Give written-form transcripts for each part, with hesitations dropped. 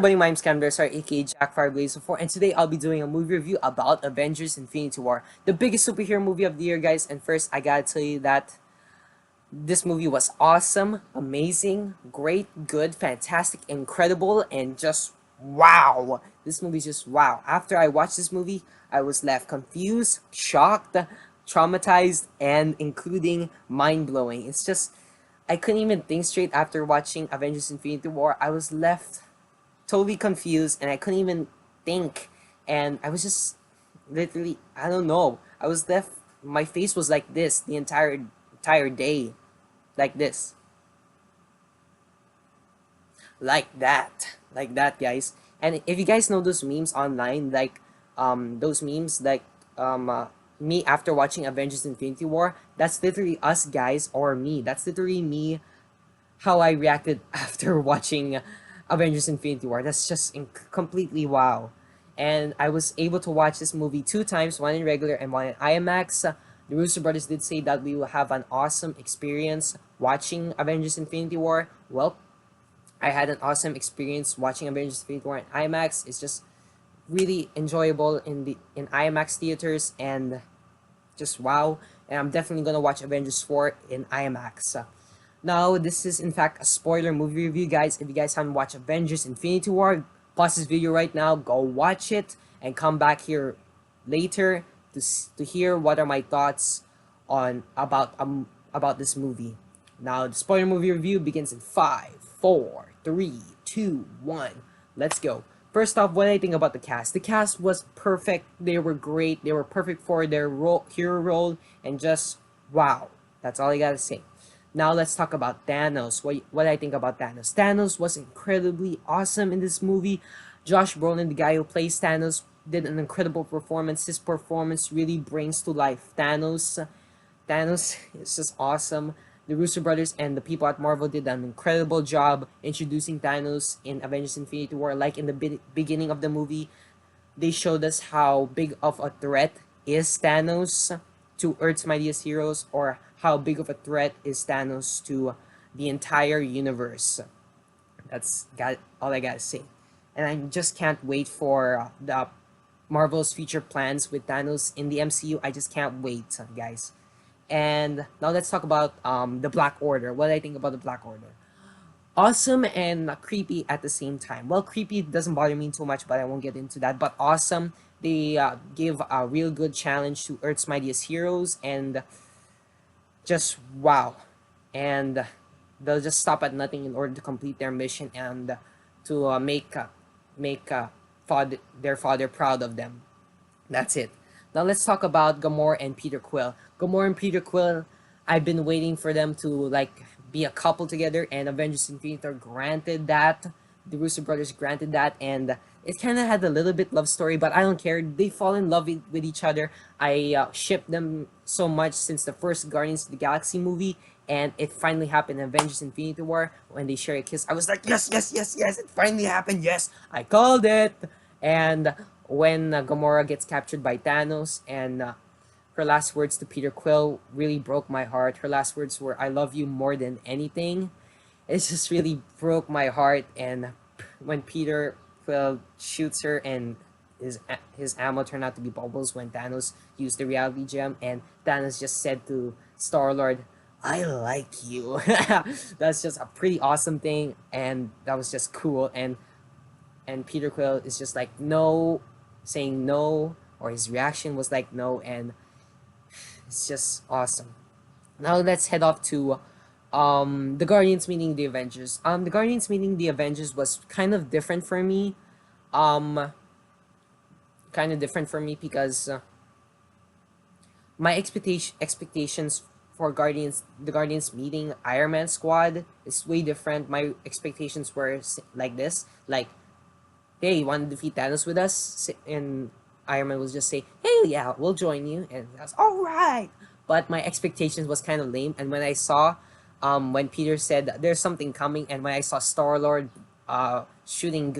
everybody, my name's Cam Sir, aka Jack Fireblaze 4, and today I'll be doing a movie review about Avengers Infinity War, the biggest superhero movie of the year, guys. And first, I gotta tell you that this movie was awesome, amazing, great, good, fantastic, incredible, and just wow. This movie's just wow. After I watched this movie, I was left confused, shocked, traumatized, and including mind-blowing. It's just, I couldn't even think straight after watching Avengers Infinity War. I was left totally confused and I couldn't even think, and I was just literally, I don't know, I was left, my face was like this the entire day, like this, like that, guys. And if you guys know those memes online, like those memes like me after watching Avengers Infinity War, that's literally us, guys, or me, that's literally me, how I reacted after watching Avengers Infinity War. That's just completely wow. And I was able to watch this movie two times, one in regular and one in IMAX. The Russo brothers did say that we will have an awesome experience watching Avengers Infinity War. Well, I had an awesome experience watching Avengers Infinity War in IMAX. It's just really enjoyable in IMAX theaters, and just wow. And I'm definitely gonna watch Avengers 4 in IMAX. Now, this is in fact a spoiler movie review, guys. If you guys haven't watched Avengers Infinity War, pause this video right now, go watch it, and come back here later to hear what are my thoughts on about this movie. Now, the spoiler movie review begins in 5, 4, 3, 2, 1. Let's go. First off, what I think about the cast. The cast was perfect. They were great. They were perfect for their hero role, and just wow. That's all I gotta say. Now let's talk about Thanos. What I think about Thanos. Thanos was incredibly awesome in this movie. Josh Brolin, the guy who plays Thanos, did an incredible performance. His performance really brings to life Thanos. Thanos is just awesome. The Russo brothers and the people at Marvel did an incredible job introducing Thanos in Avengers Infinity War. Like in the beginning of the movie, they showed us how big of a threat is Thanos to Earth's mightiest heroes, or how big of a threat is Thanos to the entire universe. That's all I gotta say. And I just can't wait for the Marvel's future plans with Thanos in the MCU. I just can't wait, guys. And now let's talk about the Black Order. What I think about the Black Order. Awesome and creepy at the same time. Well, creepy doesn't bother me too much, but I won't get into that. But awesome, they give a real good challenge to Earth's mightiest heroes, and just wow. And they'll just stop at nothing in order to complete their mission, and to make their father proud of them. That's it. Now let's talk about Gamora and Peter Quill. Gamora and Peter Quill, I've been waiting for them to like be a couple together, and Avengers Infinity War granted that. The Russo brothers granted that, and it kind of had a little bit love story, but I don't care. They fall in love with each other. I ship them so much since the first Guardians of the Galaxy movie, and it finally happened in Avengers Infinity War when they share a kiss. I was like, yes, yes, yes, yes, it finally happened. Yes, I called it. And when Gamora gets captured by Thanos, and her last words to Peter Quill really broke my heart. Her last words were, "I love you more than anything." It just really broke my heart. And when Peter Quill shoots her, and his ammo turned out to be bubbles when Thanos used the reality gem, and Thanos just said to Star-Lord, "I like you." That's just a pretty awesome thing, and that was just cool. And Peter Quill is just like no, saying no, or his reaction was like no, and it's just awesome. Now let's head off to the Guardians meeting the Avengers. The Guardians meeting the Avengers was kind of different for me. Um Kind of different for me because my expectations for the Guardians meeting Iron Man squad is way different. My expectations were like this, like, hey, you want to defeat Thanos with us? And Iron Man will just say, hey, yeah, we'll join you. And I was, all right. But my expectations was kind of lame. And when I saw, when Peter said there's something coming, and when I saw Star-Lord shooting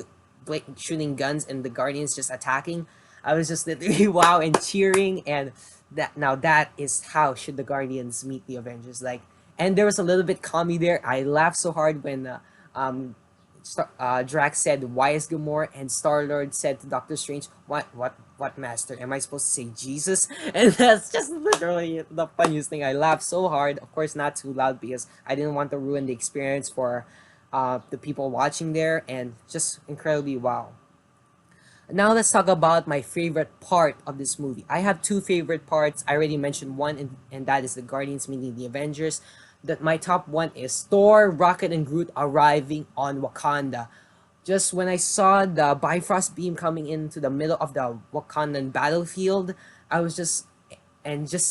guns and the Guardians just attacking, I was just literally wow and cheering. And that is how should the Guardians meet the Avengers. Like, and there was a little bit comedy there. I laughed so hard when Drax said, "Why is Gamora?" And Star Lord said to Doctor Strange, what, Master? Am I supposed to say Jesus?" And that's just literally the funniest thing. I laughed so hard. Of course, not too loud because I didn't want to ruin the experience for the people watching there, and just incredibly wow. Now let's talk about my favorite part of this movie. I have two favorite parts. I already mentioned one, and that is the Guardians meeting the Avengers. That my top one is Thor, Rocket, and Groot arriving on Wakanda. Just when I saw the Bifrost beam coming into the middle of the Wakandan battlefield, I was just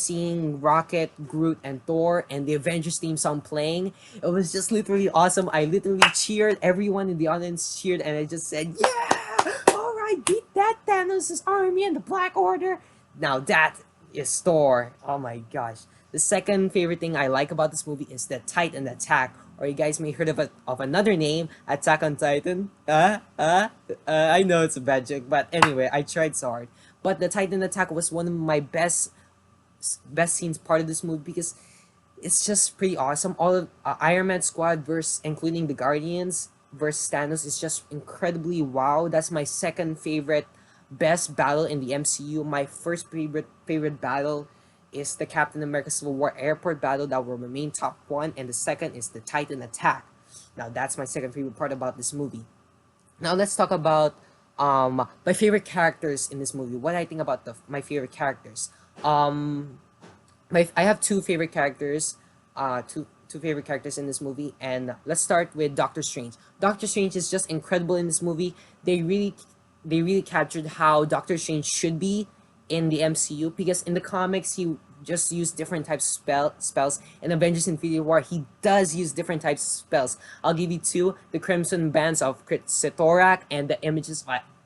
seeing Rocket, Groot, and Thor, and the Avengers theme song playing. It was just literally awesome. I literally cheered. Everyone in the audience cheered, and I just said, "Yeah! All right, beat that Thanos' army and the Black Order." Now that is Thor. Oh my gosh. The second favorite thing I like about this movie is the Titan attack, or you guys may heard of another name, Attack on Titan. I know it's a bad joke, but anyway, I tried so hard. But the Titan attack was one of my best scenes part of this movie because it's just pretty awesome. All of Iron Man squad versus including the Guardians versus Thanos is just incredibly wow. That's my second favorite best battle in the MCU. My first favorite battle is the Captain America Civil War airport battle that will remain top one, and the second is the Titan attack. Now that's my second favorite part about this movie. Now let's talk about my favorite characters in this movie. What I think about my favorite characters. Um I have two favorite characters, two favorite characters in this movie, and let's start with Doctor Strange. Doctor Strange is just incredible in this movie. They really captured how Doctor Strange should be in the MCU because in the comics he just used different types of spells. In Avengers Infinity War, he does use different types of spells. I'll give you two: the Crimson Bands of Setorak and the Images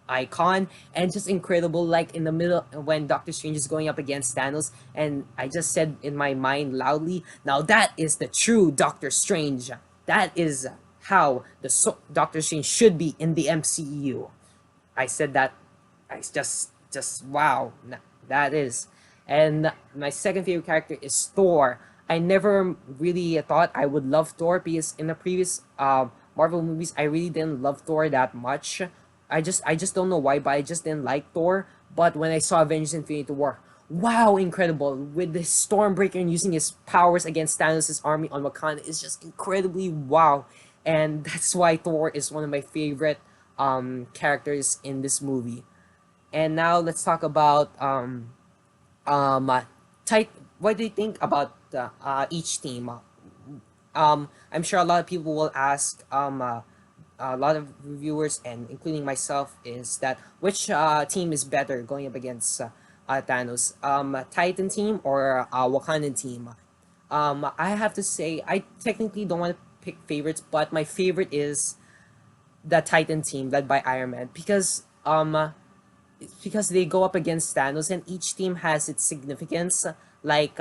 Icon, and just incredible. Like in the middle when Doctor Strange is going up against Thanos, and I just said in my mind loudly, "Now that is the true Doctor Strange. That is how Doctor Strange should be in the MCU." I said that. I just wow. That is. And my second favorite character is Thor. I never really thought I would love Thor because in the previous Marvel movies I really didn't love Thor that much. I just don't know why, but I just didn't like Thor. But when I saw Avengers Infinity War, wow, incredible. With the Stormbreaker and using his powers against Thanos' army on Wakanda is just incredibly wow. And that's why Thor is one of my favorite characters in this movie. And now let's talk about uh, type. What do you think about each team? I'm sure a lot of people will ask. A lot of reviewers and including myself is that which team is better going up against Thanos? Titan team or Wakandan team? I have to say I technically don't want to pick favorites, but my favorite is the Titan team led by Iron Man because they go up against Thanos and each team has its significance. Like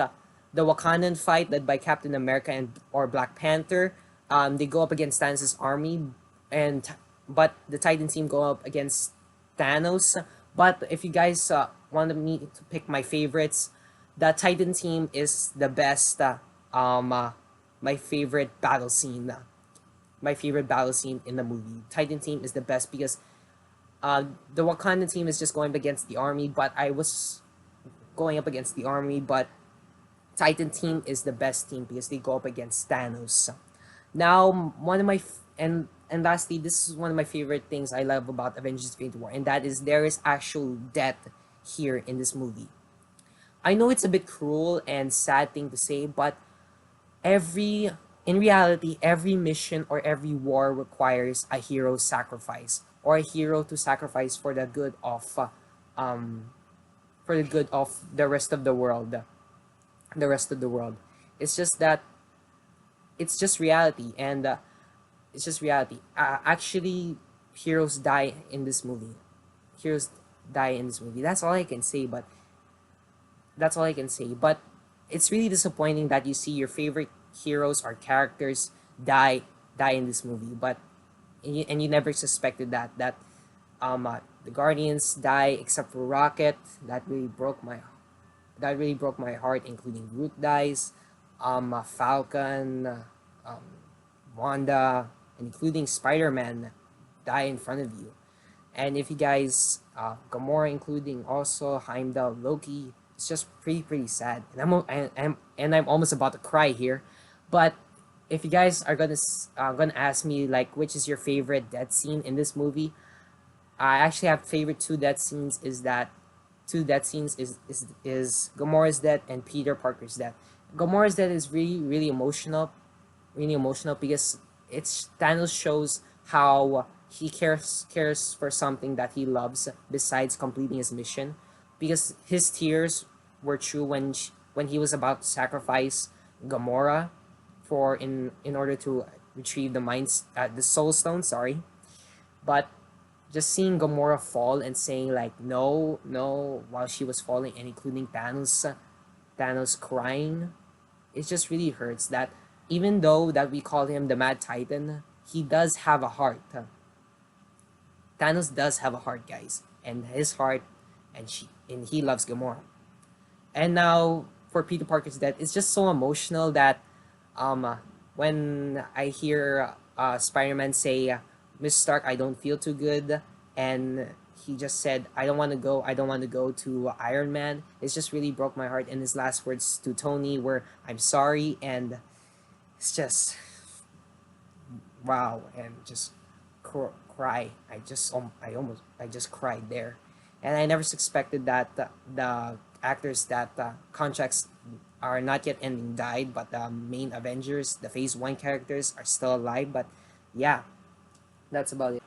the Wakandan fight led by Captain America and or Black Panther, they go up against Thanos' army, and but the Titan team go up against Thanos. But if you guys wanted me to pick my favorites, the Titan team is the best. My favorite battle scene. My favorite battle scene in the movie. Titan team is the best because the Wakanda team is just going up against the army, but I was going up against the army, but Titan team is the best team because they go up against Thanos. Now, one of my and lastly, this is one of my favorite things I love about Avengers Infinity War, and that is there is actual death here in this movie. I know it's a bit cruel and sad thing to say, but every in reality, every mission or every war requires a hero sacrifice or a hero to sacrifice um for the good of the rest of the world. The rest of the world. It's just that it's just reality, and it's just reality. Actually, heroes die in this movie. Heroes die in this movie. That's all I can say. But that's all I can say. But it's really disappointing that you see your favorite heroes or characters die in this movie. But and you never suspected that the Guardians die except for Rocket. That really broke my heart, including Groot dies, Falcon, um, Wanda. including Spider-Man, die in front of you. And if you guys, Gamora, including also Heimdall, Loki, it's just pretty sad. And I'm almost about to cry here. But if you guys are gonna ask me like which is your favorite death scene in this movie, I actually have favorite two death scenes. Is Gamora's death and Peter Parker's death. Gamora's death is really emotional because it's Thanos shows how he cares for something that he loves besides completing his mission, because his tears were true when he was about to sacrifice Gamora for in order to retrieve the Soul Stone. Sorry, but just seeing Gamora fall and saying like no, no, while she was falling, and including Thanos crying, it just really hurts that even though that we call him the Mad Titan, he does have a heart. Thanos does have a heart, guys, and his heart, and he loves Gamora. And now for Peter Parker's death, it's just so emotional that when I hear Spider-Man say, "Miss Stark, I don't feel too good," and he just said, "I don't want to go. I don't want to go to Iron Man." It just really broke my heart. And his last words to Tony were, "I'm sorry," and it's just wow, and just cry. I just cried there, and I never suspected that the actors that contracts are not yet ending died, but the main Avengers, the Phase One characters, are still alive. But yeah, that's about it.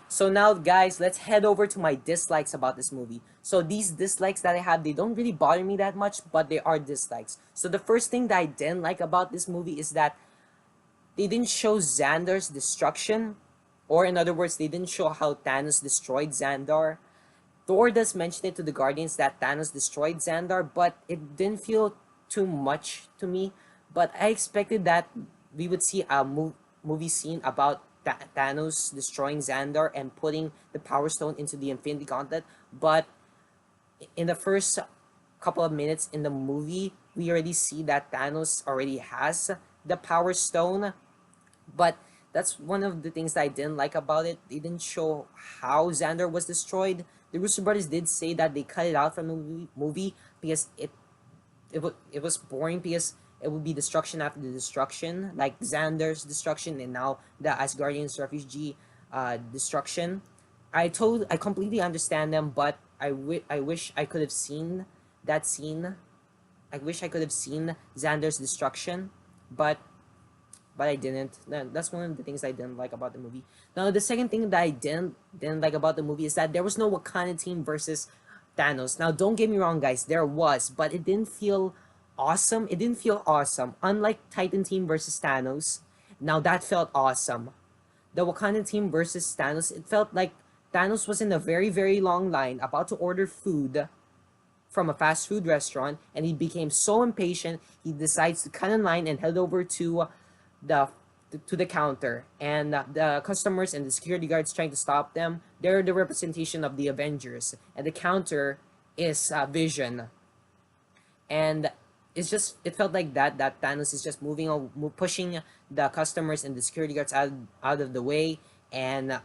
So now, guys, let's head over to my dislikes about this movie. So these dislikes that I have, they don't really bother me that much, but they are dislikes. So the first thing that I didn't like about this movie is that they didn't show Xandar's destruction, or in other words, they didn't show how Thanos destroyed Xandar. Thor does mention it to the Guardians that Thanos destroyed Xandar, but it didn't feel too much to me. But I expected that we would see a movie scene about Thanos destroying Xandar and putting the Power Stone into the Infinity Gauntlet. But in the first couple of minutes in the movie, we already see that Thanos already has the Power Stone. But that's one of the things that I didn't like about it. They didn't show how Xandar was destroyed. The Russo brothers did say that they cut it out from the movie because it was boring, because it would be destruction after the destruction, like Xandar's destruction and now the Asgardians refugee destruction. I completely understand them, but I wish I could have seen that scene. I wish I could have seen Xandar's destruction, but I didn't. That's one of the things I didn't like about the movie. Now, the second thing that I didn't like about the movie is that there was no Wakanda team versus Thanos. Now, don't get me wrong, guys, there was, but it didn't feel awesome. It didn't feel awesome. Unlike Titan team versus Thanos, now that felt awesome. The Wakanda team versus Thanos, it felt like Thanos was in a very long line about to order food from a fast food restaurant, and he became so impatient he decides to cut in line and head over the to the counter, and the customers and the security guards trying to stop them. They're the representation of the Avengers, and the counter is Vision. And it felt like that Thanos is just pushing the customers and the security guards out of the way, and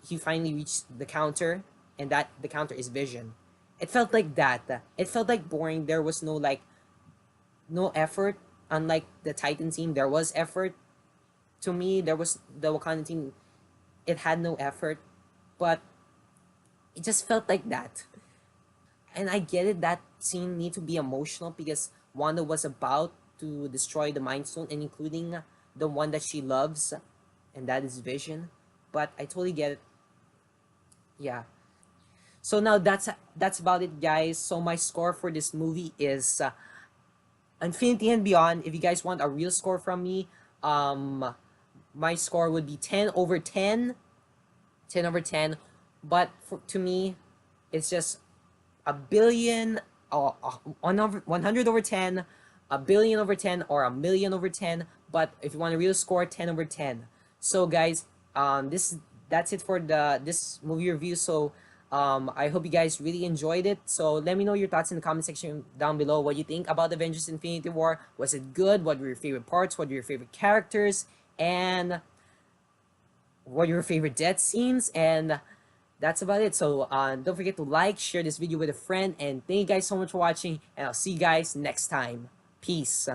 he finally reached the counter, and that the counter is Vision. It felt like that. It felt like boring. There was no effort. Unlike the Titan team, there was effort. To me, there was the Wakanda team. It had no effort, but it just felt like that. And I get it, that scene need to be emotional because Wanda was about to destroy the Mind Stone, and including the one that she loves, and that is Vision. But I totally get it. Yeah. So now that's about it, guys. So my score for this movie is Infinity and Beyond. If you guys want a real score from me, my score would be 10 over 10. 10 over 10. But to me, it's just a billion, 100 over 10, a billion over 10, or a million over 10. But if you want a real score, 10 over 10. So guys, that's it for this movie review. So I hope you guys really enjoyed it. So let me know your thoughts in the comment section down below. What you think about Avengers Infinity War? Was it good? What were your favorite parts? What were your favorite characters? And what your favorite death scenes, and that's about it. So don't forget to like, share this video with a friend, and thank you guys so much for watching, and I'll see you guys next time. Peace.